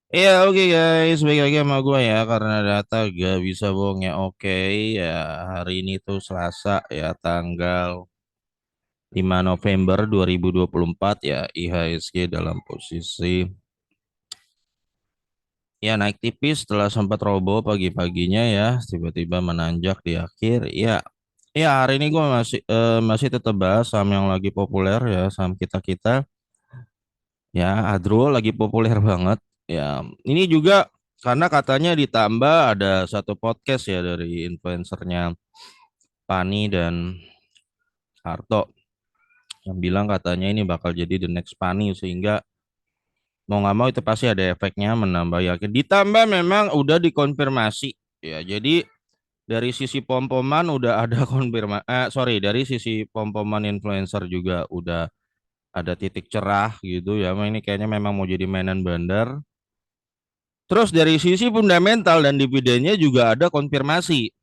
Iya, oke guys, baik lagi sama gue ya karena data gak bisa bohong ya. Oke, ya hari ini tuh Selasa ya tanggal 5 November 2024 ya IHSG dalam posisi ya naik tipis setelah sempat roboh pagi-paginya ya tiba-tiba menanjak di akhir ya. Ya hari ini gue masih tetap bahas saham yang lagi populer ya, saham kita-kita ya. Adro lagi populer banget ya. Ini juga karena katanya ditambah ada satu podcast ya dari influencernya Pani dan Harto yang bilang katanya ini bakal jadi the next Pani, sehingga mau nggak mau itu pasti ada efeknya menambah yakin. Ditambah memang udah dikonfirmasi ya. Jadi dari sisi pom-poman udah ada sorry, dari sisi pom-poman influencer juga udah ada titik cerah gitu ya. Ini kayaknya memang mau jadi mainan bandar. Terus dari sisi fundamental dan dividennya juga ada konfirmasi.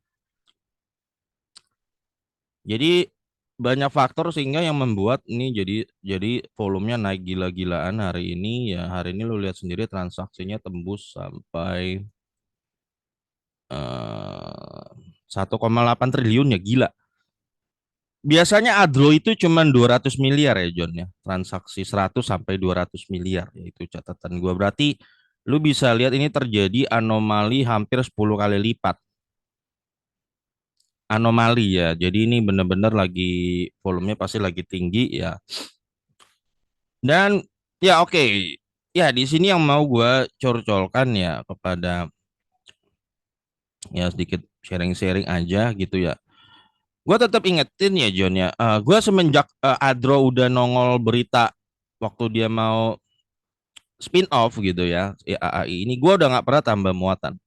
Jadi banyak faktor sehingga yang membuat ini jadi volumenya naik gila-gilaan hari ini ya. Hari ini lu lihat sendiri transaksinya tembus sampai 1,8 triliun ya, gila. Biasanya Adro itu cuma 200 miliar ya John ya. Transaksi 100 sampai 200 miliar ya, itu catatan gua. Berarti lu bisa lihat ini terjadi anomali hampir 10 kali lipat. Anomali ya. Jadi ini benar-benar lagi volumenya pasti lagi tinggi ya. Dan ya oke, ya di sini yang mau gue cor-colkan ya kepada ya sedikit sharing-sharing aja gitu ya. Gue tetap ingetin ya John ya. Gue semenjak Adro udah nongol berita waktu dia mau spin off gitu ya AAI ini, gue udah nggak pernah tambah muatan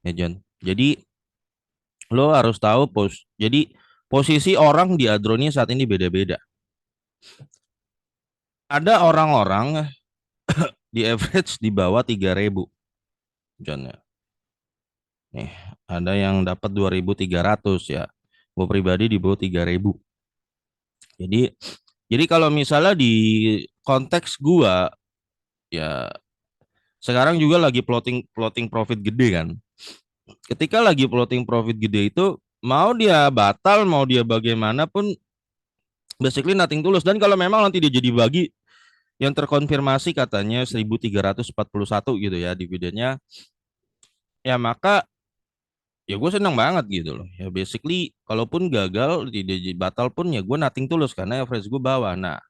ya John. Jadi lo harus tahu jadi posisi orang di Adro ini saat ini beda-beda. Ada orang-orang di average di bawah 3.000 John ya. Nih, ada yang dapat 2.300 ya. Gue pribadi di bawah 3.000. Jadi kalau misalnya di konteks gua ya, sekarang juga lagi plotting plotting profit gede kan. Ketika lagi plotting profit gede itu, mau dia batal mau dia bagaimanapun basically nothing tulus. Dan kalau memang nanti dia jadi bagi yang terkonfirmasi katanya 1.341 gitu ya dividennya, ya maka ya gue seneng banget gitu loh ya. Basically kalaupun gagal tidak batal pun ya gue nothing tulus karena average gue bawah. Nah,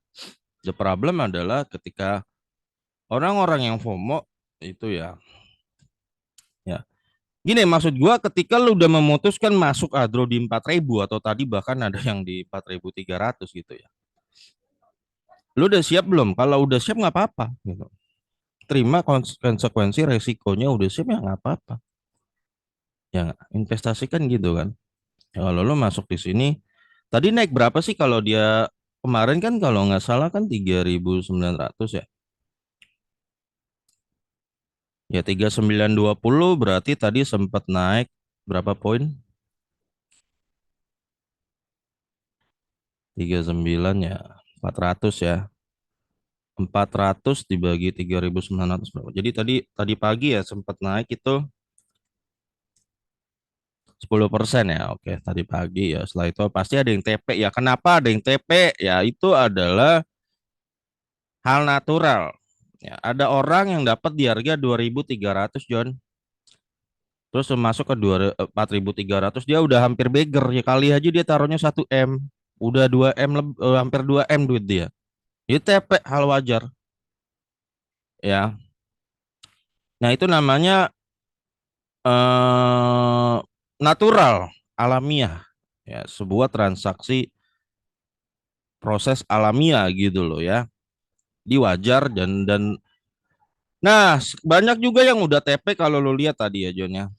the problem adalah ketika orang-orang yang FOMO itu ya gini, maksud gue ketika lu udah memutuskan masuk Adro di 4.000 atau tadi bahkan ada yang di 4.300 gitu ya, lu udah siap belum? Kalau udah siap nggak apa-apa gitu, terima konsekuensi resikonya. Udah siap ya nggak apa-apa ya nggak? Investasikan gitu kan. Ya, kalau lo masuk di sini, tadi naik berapa sih kalau dia kemarin kan kalau nggak salah kan 3.900 ya. Ya 3920 berarti tadi sempat naik berapa poin? 39 ya, 400 ya. 400 dibagi 3.900 berapa? Jadi tadi tadi pagi ya sempat naik itu 10% ya. Oke, tadi pagi ya. Setelah itu pasti ada yang TP ya. Kenapa ada yang TP? Ya itu adalah hal natural. Ya, ada orang yang dapat di harga 2.300 John. Terus masuk ke 4.300 dia udah hampir beggar ya, kali aja dia taruhnya 1 M. Udah 2 M hampir 2 M duit dia. Itu TP hal wajar ya. Nah, itu namanya eh natural, alamiah ya, sebuah transaksi proses alamiah gitu loh ya. Di wajar dan nah, banyak juga yang udah TP kalau lo lihat tadi ya John ya.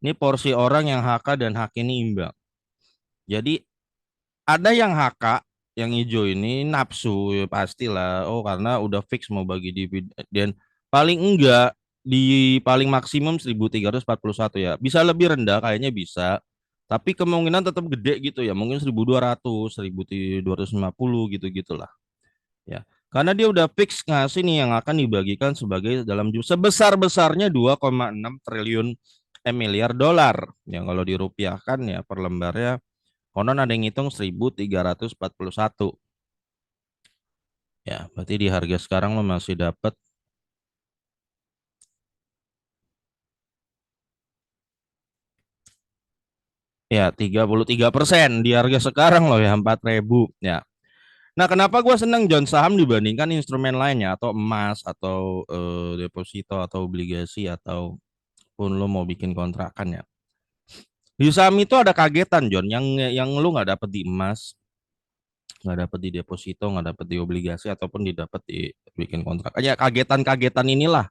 Ini porsi orang yang HK dan HQ ini imbang. Jadi ada yang HK yang hijau ini nafsu ya pastilah. Oh, karena udah fix mau bagi dividen. Paling enggak di paling maksimum 1.341 ya. Bisa lebih rendah kayaknya bisa. Tapi kemungkinan tetap gede gitu ya. Mungkin 1.200, 1.250 gitu-gitulah. Ya. Karena dia udah fix ngasih nih yang akan dibagikan sebagai dalam jumlah sebesar-besarnya 2,6 triliun miliar dolar. Yang kalau dirupiahkan ya per lembarnya konon ada yang ngitung 1.341. Ya, berarti di harga sekarang lo masih dapat ya 33% di harga sekarang loh ya 4.000 ya. Nah, kenapa gue seneng John saham dibandingkan instrumen lainnya atau emas atau deposito atau obligasi atau pun lo mau bikin kontrakan ya. Di saham itu ada kagetan John yang lu nggak dapet di emas, nggak dapet di deposito, nggak dapet di obligasi ataupun didapat di bikin kontrak. Ya kagetan-kagetan inilah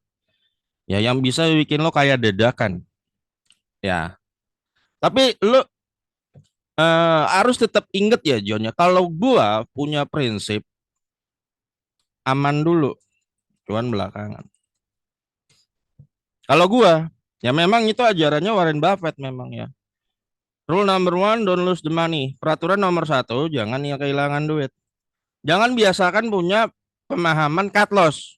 ya yang bisa bikin lo kayak dadakan ya. Tapi lo harus tetap inget ya John ya. Kalau gua punya prinsip aman dulu, cuan belakangan. Kalau gua ya memang itu ajarannya Warren Buffett memang ya. Rule number one, don't lose the money. Peraturan nomor satu, jangan ya kehilangan duit. Jangan biasakan punya pemahaman cut loss.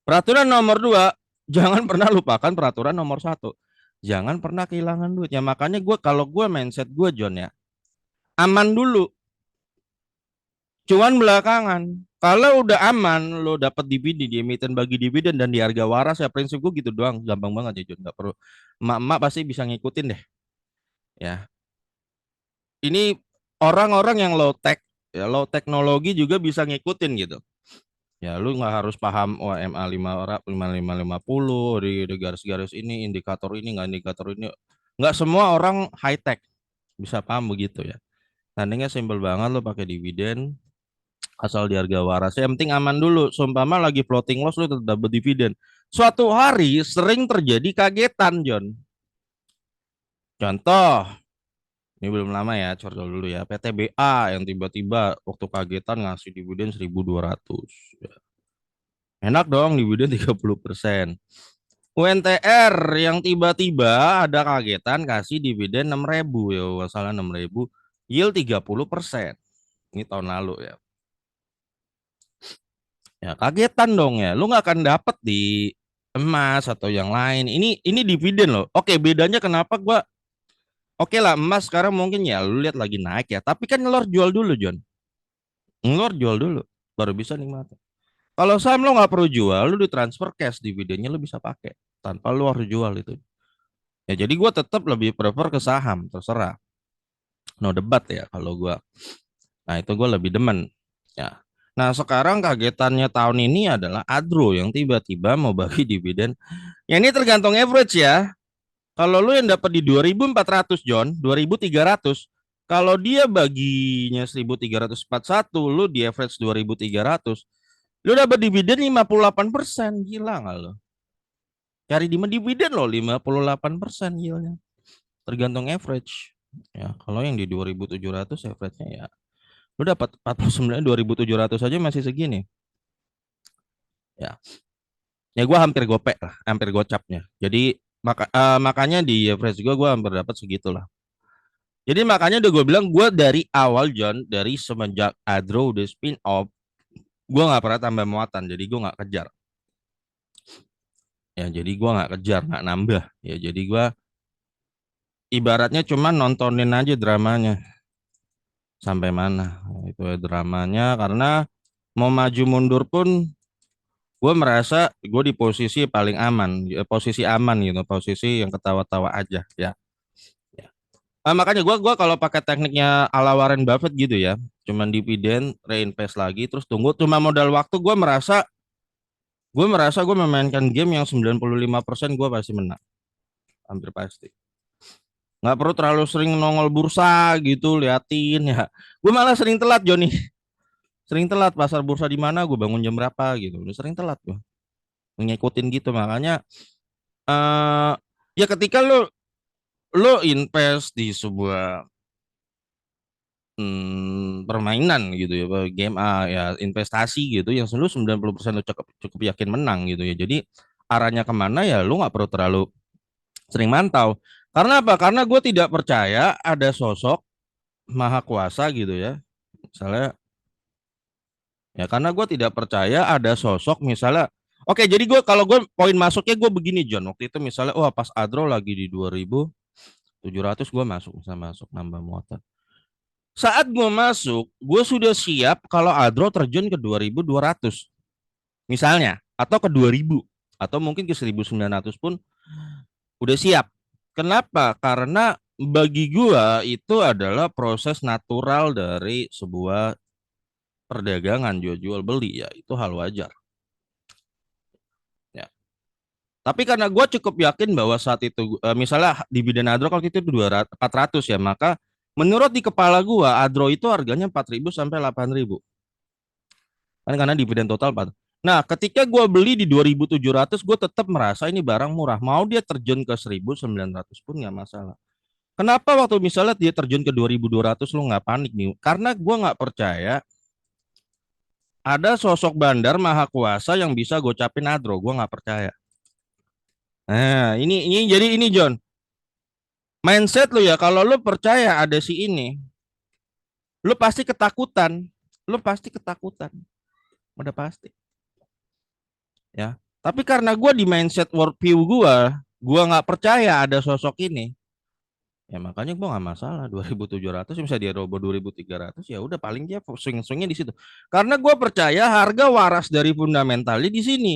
Peraturan nomor dua, jangan pernah lupakan peraturan nomor satu. Jangan pernah kehilangan duit. Ya makanya gue kalau gue mindset gue John ya, aman dulu, cuan belakangan. Kalau udah aman, lo dapat dividen di emiten bagi dividen dan di harga waras ya prinsip gue gitu doang, gampang banget ya John. Gak perlu, emak-emak pasti bisa ngikutin deh. Ya, ini orang-orang yang low tech, ya low teknologi juga bisa ngikutin gitu. Ya lu nggak harus paham OMA 5550 di garis-garis ini indikator ini nggak indikator ini. Nggak semua orang high tech bisa paham begitu ya. Tandingnya simpel banget lu pakai dividen asal di harga waras. Yang penting aman dulu. Seumpama lagi floating loss lu tetap dapat dividen. Suatu hari sering terjadi kagetan John. Contoh, ini belum lama ya, corol dulu ya. PTBA yang tiba-tiba waktu kagetan ngasih dividen 1.200. Enak dong dividen 30%. UNTR yang tiba-tiba ada kagetan kasih dividen 6.000 ya, masalah 6.000 yield 30%. Ini tahun lalu ya. Ya kagetan dong ya. Lu nggak akan dapat di emas atau yang lain. Ini dividen loh. Oke, bedanya kenapa gua oke lah emas sekarang mungkin ya lu lihat lagi naik ya. Tapi kan ngelor jual dulu John. Ngelor jual dulu baru bisa nikmatin. Kalau saham lo nggak perlu jual, lu ditransfer cash dividennya lu bisa pakai tanpa lu harus jual itu. Ya jadi gue tetap lebih prefer ke saham, terserah. No debat ya kalau gue. Nah itu gue lebih demen. Ya. Nah sekarang kagetannya tahun ini adalah Adro yang tiba-tiba mau bagi dividen. Ya ini tergantung average ya. Kalau lu yang dapat di 2.400 John, 2.300. Kalau dia baginya 1.341, lu di average 2.300. Lu dapat dividen 58%. Gila nggak lo? Cari di dividen lo 58% yieldnya. Tergantung average. Ya, kalau yang di 2.700 average-nya ya lu dapat 49 2.700 aja masih segini. Ya. Ya gua hampir gopek lah, hampir gocapnya. Jadi makanya di average gua hampir dapat segitulah. Jadi makanya udah gue bilang gue dari awal John dari semenjak Adro udah spin off gue nggak pernah tambah muatan jadi gue nggak kejar ya jadi gue nggak kejar nggak nambah ya jadi gue ibaratnya cuma nontonin aja dramanya sampai mana. Nah, itu ya dramanya karena mau maju mundur pun gue merasa gue di posisi paling aman, ya, posisi aman gitu, posisi yang ketawa-tawa aja ya. Ya. Makanya gue kalau pakai tekniknya ala Warren Buffett gitu ya, cuman dividen, reinvest lagi, terus tunggu, cuma modal waktu. Gue merasa gue memainkan game yang 95% gue pasti menang, hampir pasti. Nggak perlu terlalu sering nongol bursa gitu, liatin ya. Gue malah sering telat Joni. Sering telat pasar bursa di mana gue bangun jam berapa gitu udah sering telat gue ngikutin gitu makanya eh ya ketika lo invest di sebuah permainan gitu ya game ya investasi gitu yang selalu 90% lo cukup cukup yakin menang gitu ya jadi arahnya kemana ya lo nggak perlu terlalu sering mantau karena apa karena gue tidak percaya ada sosok maha kuasa gitu ya misalnya Ya karena gue tidak percaya ada sosok misalnya. Oke, jadi gue kalau gue poin masuknya gue begini John. Waktu itu misalnya, wah pas Adro lagi di 2700 gue masuk, bisa masuk nambah muatan. Saat gue masuk, gue sudah siap kalau Adro terjun ke 2200 misalnya, atau ke 2000 atau mungkin ke 1900 pun udah siap. Kenapa? Karena bagi gua itu adalah proses natural dari sebuah perdagangan jual beli, ya itu hal wajar ya. Tapi karena gua cukup yakin bahwa saat itu misalnya dividen Adro kalau itu 200 400 ya, maka menurut di kepala gua Adro itu harganya 4.000 sampai 8.000 kan, karena dividen total 4. Nah, ketika gua beli di 2.700, gue tetap merasa ini barang murah. Mau dia terjun ke 1.900 pun nggak masalah. Kenapa waktu misalnya dia terjun ke 2.200 lu nggak panik nih? Karena gue nggak percaya ada sosok bandar maha kuasa yang bisa gocapin Adro. Gue nggak percaya. Nah, ini jadi ini John. Mindset lu ya, kalau lu percaya ada si ini, lu pasti ketakutan. Lu pasti ketakutan. Udah pasti. Ya. Tapi karena gue di mindset worldview gue nggak percaya ada sosok ini. Ya makanya gue nggak masalah 2.700 bisa dia robo 2.300 ya udah paling dia swing-swingnya di situ. Karena gue percaya harga waras dari fundamentalnya di sini.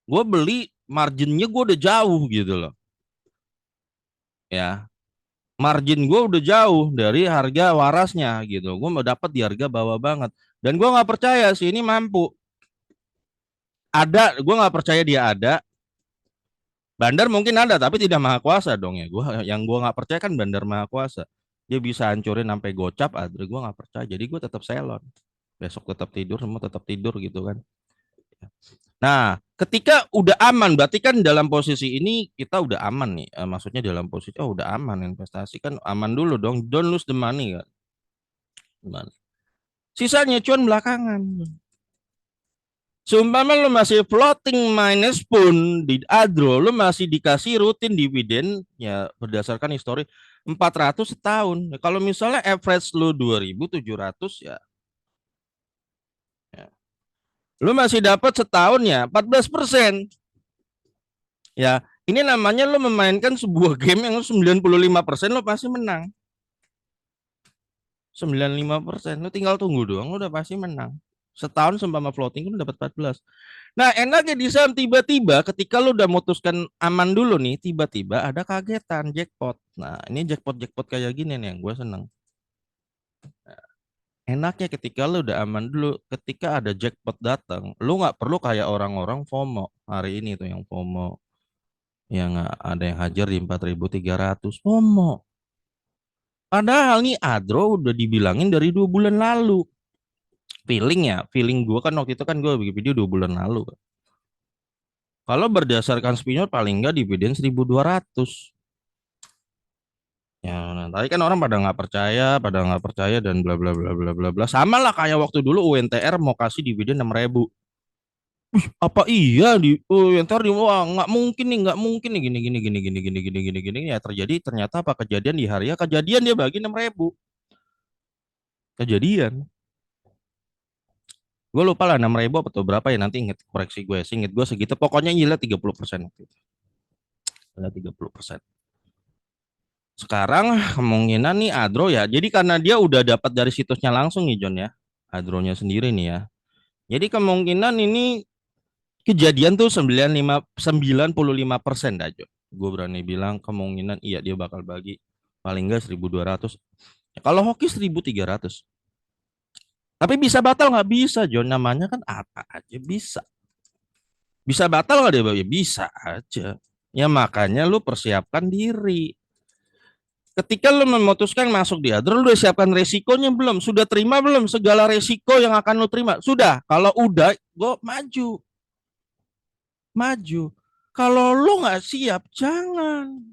Gue beli marginnya gue udah jauh gitu loh. Ya, margin gue udah jauh dari harga warasnya gitu. Gue mau dapat di harga bawah banget. Dan gue nggak percaya sih ini mampu. Ada, gue nggak percaya dia ada. Bandar mungkin ada, tapi tidak maha kuasa dong ya. Gue nggak percaya kan bandar maha kuasa. Dia bisa hancurin sampai gocap, Adri gue nggak percaya. Jadi gue tetap selon. Besok tetap tidur, semua tetap tidur gitu kan. Nah, ketika udah aman, berarti kan dalam posisi ini kita udah aman nih. Maksudnya dalam posisi, oh udah aman investasi kan aman dulu dong. Don't lose the money kan. Gimana? Sisanya cuan belakangan. Seumpama lu masih floating minus pun di Adro, lu masih dikasih rutin dividen ya berdasarkan histori 400 setahun. Ya, kalau misalnya average lu 2.700 ya, ya. Lu masih dapat setahun ya 14%. Ya, ini namanya lu memainkan sebuah game yang 95% lu pasti menang. 95%, lu tinggal tunggu doang, lu udah pasti menang. Setahun seumpama floating kan dapat 14. Nah, enaknya di saham tiba-tiba ketika lu udah memutuskan aman dulu nih, tiba-tiba ada kagetan jackpot. Nah, ini jackpot-jackpot kayak gini nih yang gue seneng. Enaknya ketika lu udah aman dulu, ketika ada jackpot datang, lu nggak perlu kayak orang-orang FOMO hari ini tuh yang FOMO, yang ada yang hajar di 4.300 FOMO. Padahal nih Adro udah dibilangin dari 2 bulan lalu. Feeling gue kan waktu itu kan gue bikin video 2 bulan lalu. Kalau berdasarkan spinner paling enggak dividen 1.200. Ya, nah, tadi kan orang pada nggak percaya dan bla bla bla bla bla bla. Sama lah kayak waktu dulu UNTR mau kasih dividen 6.000. Apa iya di UNTR di wah nggak mungkin nih, nggak mungkin nih gini gini gini gini gini gini gini gini ya terjadi ternyata apa kejadian di hari ya kejadian dia bagi 6.000 kejadian. Gue lupa lah 6.000 atau berapa ya nanti inget koreksi gue. Inget gue segitu pokoknya gila 30% waktu itu. Gila 30%. Sekarang kemungkinan nih Adro ya. Jadi karena dia udah dapat dari situsnya langsung nih John ya. Adronya sendiri nih ya. Jadi kemungkinan ini kejadian tuh 95% dah John. Gue berani bilang kemungkinan iya dia bakal bagi paling enggak 1.200. Ya, kalau hoki 1.300. Tapi bisa batal nggak bisa John, namanya kan apa aja bisa. Bisa batal nggak dia bagi? Bisa aja. Ya makanya lu persiapkan diri. Ketika lu memutuskan masuk di Adro, lu udah siapkan resikonya belum? Sudah terima belum segala resiko yang akan lu terima? Sudah. Kalau udah, gue maju. Maju. Kalau lu nggak siap, jangan.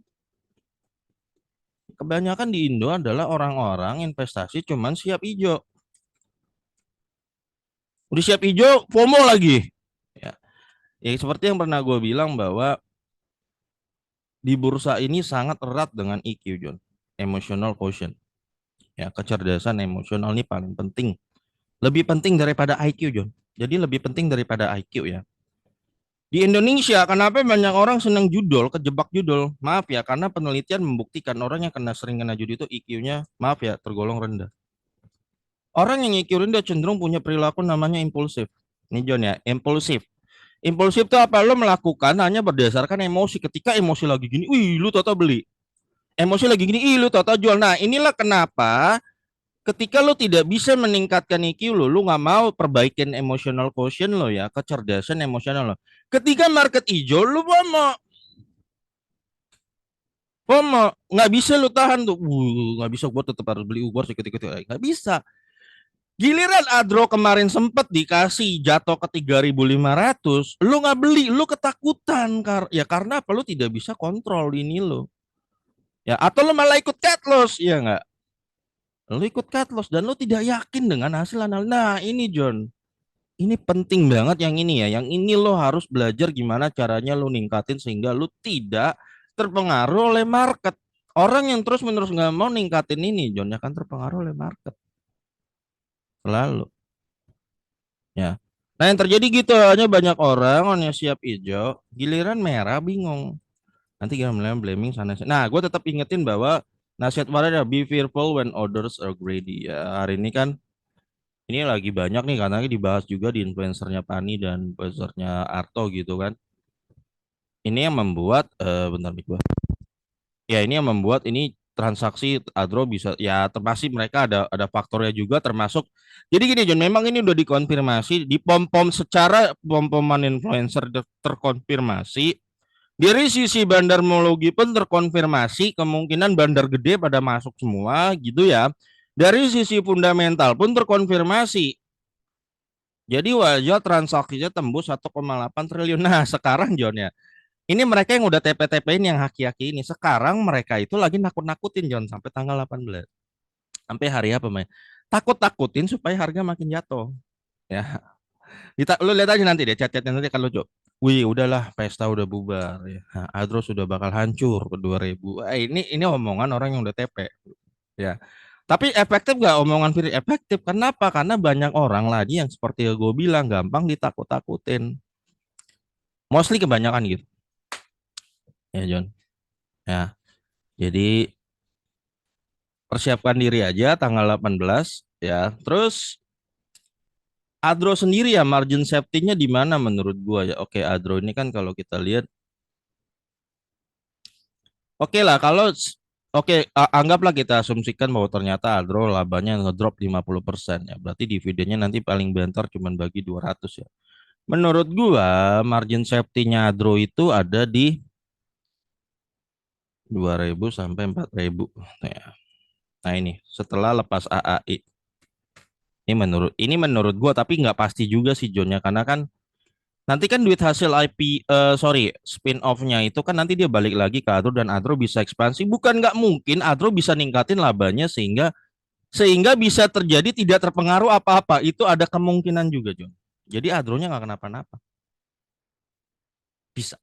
Kebanyakan di Indo adalah orang-orang investasi cuman siap hijau. Udah siap hijau, FOMO lagi. Ya, ya seperti yang pernah gue bilang bahwa di bursa ini sangat erat dengan EQ, John. Emotional quotient. Ya, kecerdasan emosional ini paling penting Lebih penting daripada IQ, John. Jadi lebih penting daripada IQ ya. Di Indonesia, kenapa banyak orang senang judol, kejebak judol? Maaf ya, karena penelitian membuktikan orang yang sering kena judi itu IQ-nya, maaf ya, tergolong rendah. Orang yang IQ rendah cenderung punya perilaku namanya impulsif. Ini John ya, impulsif. Impulsif itu apa? Lo melakukan hanya berdasarkan emosi. Ketika emosi lagi gini, wih, lu tau beli. Emosi lagi gini, ih, lu tau jual. Nah, inilah kenapa ketika lo tidak bisa meningkatkan IQ lo, lo nggak mau perbaikin emotional quotient lo ya, kecerdasan emosional lo. Ketika market hijau, lo mau nggak bisa lo tahan tuh, nggak bisa, gue tetap harus beli, gue harus ikut-ikut, nggak bisa. Giliran Adro kemarin sempet dikasih jatuh ke 3.500, lo nggak beli, lo ketakutan ya karena apa? Lo tidak bisa kontrol ini lo, ya atau lo malah ikut cut loss, ya nggak? Lo ikut cut loss dan lo tidak yakin dengan hasil analisa. Nah ini John, ini penting banget yang ini ya. Yang ini lo harus belajar gimana caranya lo ningkatin sehingga lo tidak terpengaruh oleh market. Orang yang terus-menerus nggak mau ningkatin ini, John, ya kan terpengaruh oleh market. Selalu. Ya. Nah yang terjadi gitu, hanya banyak orang yang siap hijau, giliran merah bingung. Nanti kita mulai blaming sana. Nah, gue tetap ingetin bahwa nasihat Warren ya, be fearful when others are greedy. Ya, hari ini kan ini lagi banyak nih karena dibahas juga di influencernya Pani dan influencernya Arto gitu kan. Ini yang membuat bentar nih gua. Ya ini yang membuat ini transaksi Adro bisa ya termasuk mereka ada faktornya juga termasuk. Jadi gini John, memang ini udah dikonfirmasi di pom-pom secara pom-poman influencer terkonfirmasi. Dari sisi bandarmologi pun terkonfirmasi kemungkinan bandar gede pada masuk semua gitu ya. Dari sisi fundamental pun terkonfirmasi. Jadi wajar transaksinya tembus 1,8 triliun. Nah, sekarang John ya. Ini mereka yang udah TP-TP ini yang haki-haki ini. Sekarang mereka itu lagi nakut-nakutin John sampai tanggal 18. Sampai hari apa, May? Takut-takutin supaya harga makin jatuh. Ya. Lu lihat aja nanti deh chat-chatnya nanti kalau lucu. Wih, udahlah pesta udah bubar ya. Nah, Adro sudah bakal hancur ke 2000. Ini omongan orang yang udah TP ya. Tapi efektif nggak omongan Firly? Efektif. Kenapa? Karena banyak orang lagi yang seperti gue bilang gampang ditakut-takutin. Mostly kebanyakan gitu. Ya John. Ya. Jadi persiapkan diri aja tanggal 18 ya. Terus Adro sendiri ya margin safety-nya di mana menurut gua ya. Oke, Adro ini kan kalau kita lihat oke lah kalau oke anggaplah kita asumsikan bahwa ternyata Adro labanya ngedrop 50% ya. Berarti dividennya nanti paling bentar cuman bagi 200 ya. Menurut gua margin safety-nya Adro itu ada di 2.000 sampai 4.000 ya. Nah ini setelah lepas AAI. Ini menurut gua tapi nggak pasti juga sih Jonnya karena kan nanti kan duit hasil IP sorry spin off-nya itu kan nanti dia balik lagi ke Adro dan Adro bisa ekspansi. Bukan nggak mungkin Adro bisa ningkatin labanya sehingga bisa terjadi tidak terpengaruh apa-apa. Itu ada kemungkinan juga Jon. Jadi Adronya nggak kenapa-napa. Bisa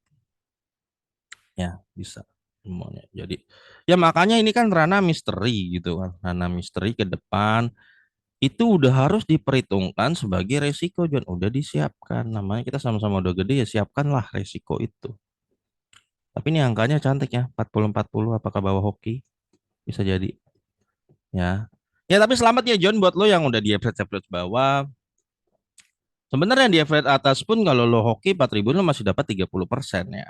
ya bisa semuanya. Jadi ya makanya ini kan ranah misteri gitu kan. Ranah misteri ke depan itu udah harus diperhitungkan sebagai resiko John udah disiapkan namanya kita sama-sama udah gede ya siapkanlah resiko itu tapi ini angkanya cantik ya 40-40 apakah bawa hoki bisa jadi ya ya tapi selamat ya John buat lo yang udah di average bawah sebenarnya di average atas pun kalau lo hoki 4.000 lo masih dapat 30% ya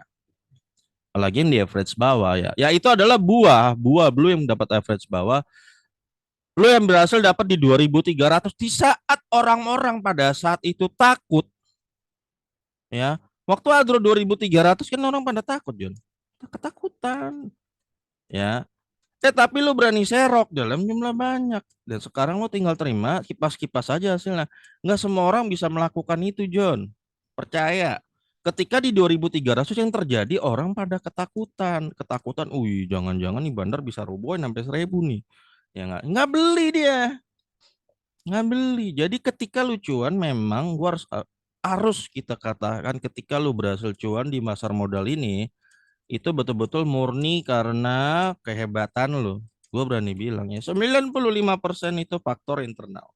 apalagi yang di average bawah ya ya itu adalah buah buah blue yang dapat average bawah lo yang berhasil dapat di 2.300 di saat orang-orang pada saat itu takut ya. Waktu Adro 2.300 kan orang pada takut, John. Ketakutan, ya. Tapi lu berani serok dalam jumlah banyak. Dan sekarang lu tinggal terima kipas-kipas aja hasilnya. Nggak semua orang bisa melakukan itu, John. Percaya. Ketika di 2.300 yang terjadi orang pada ketakutan. Ketakutan, wih jangan-jangan nih bandar bisa robohin sampai 1.000 nih. Ya nggak beli dia. Nggak beli. Jadi ketika lu cuan memang gua harus kita katakan ketika lu berhasil cuan di pasar modal ini itu betul-betul murni karena kehebatan lu. Gue berani bilang ya 95% itu faktor internal.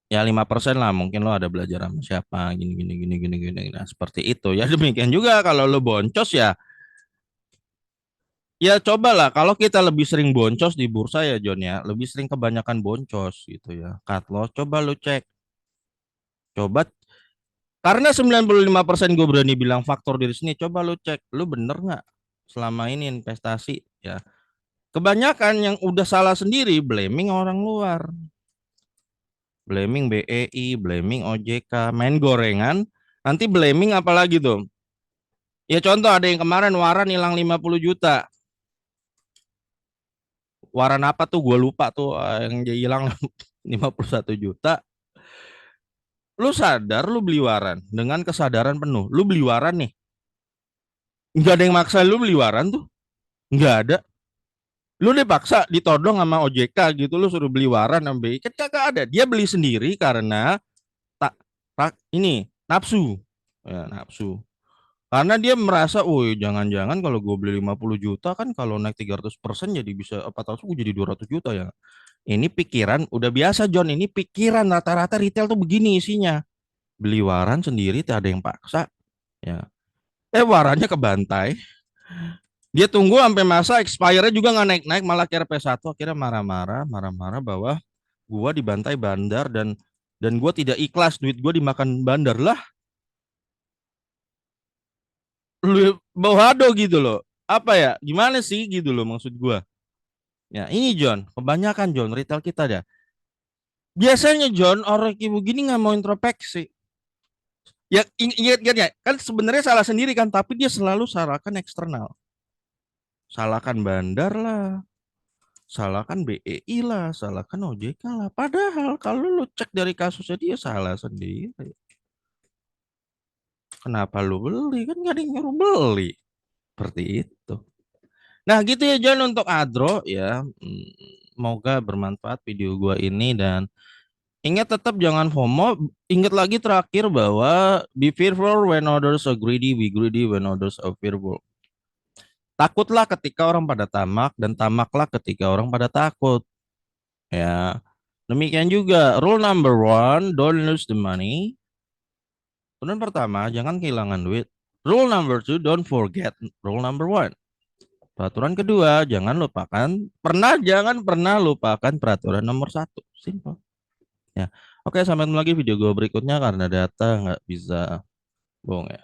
Ya 5% lah, mungkin lo ada belajar sama siapa, gini gini gini gini gini. Nah, seperti itu. Ya demikian juga kalau lo boncos ya, ya cobalah kalau kita lebih sering boncos di bursa ya John ya, lebih sering kebanyakan boncos gitu ya. Cut loss, coba lo cek. Coba karena 95% gue berani bilang faktor diri sini, coba lu cek, lu bener nggak selama ini investasi ya. Kebanyakan yang udah salah sendiri blaming orang luar, blaming BEI, blaming OJK, main gorengan, nanti blaming apalagi tuh. Ya contoh ada yang kemarin waran hilang 50 juta. Waran apa tuh gue lupa tuh, yang dia hilang 51 juta. Lu sadar lu beli waran dengan kesadaran penuh. Lu beli waran nih. Nggak ada yang maksa lu beli waran tuh. Nggak ada. Lu dipaksa ditodong sama OJK gitu, lu suruh beli waran sama BI, kan kagak ada. Dia beli sendiri karena tak ini nafsu, ya nafsu, karena dia merasa, woi jangan-jangan kalau gue beli 50 juta kan kalau naik 300% jadi bisa 400, gue jadi 200 juta ya. Ini pikiran udah biasa John, ini pikiran rata-rata retail tuh begini isinya, beli waran sendiri tak ada yang paksa ya. Warannya kebantai, dia tunggu sampai masa expire juga nggak naik-naik, malah ke RP1 akhirnya marah-marah bahwa gua dibantai bandar dan gua tidak ikhlas duit gua dimakan bandar lah. Lu bawado gitu loh. Apa ya? Gimana sih gitu loh maksud gua. Ya, ini John, kebanyakan John retail kita dah. Biasanya John orang kayak begini nggak mau introspeksi. Ya ingat ya, kan sebenarnya salah sendiri kan, tapi dia selalu salahkan eksternal. Salahkan bandar lah, salahkan BEI lah, salahkan OJK lah. Padahal kalau lu cek dari kasusnya dia salah sendiri. Kenapa lu beli? Kan gak ada yang nyuruh beli. Seperti itu. Nah gitu ya John untuk Adro ya. Semoga bermanfaat video gua ini dan ingat tetap jangan FOMO. Ingat lagi terakhir bahwa be fearful when others are greedy, be greedy when others are fearful. Takutlah ketika orang pada tamak dan tamaklah ketika orang pada takut. Ya. Demikian juga rule number one, don't lose the money. Rule pertama, jangan kehilangan duit. Rule number two, don't forget rule number one. Peraturan kedua, jangan pernah lupakan peraturan nomor satu. Simple. Ya. Oke, sampai ketemu lagi video gue berikutnya karena data nggak bisa bohong ya.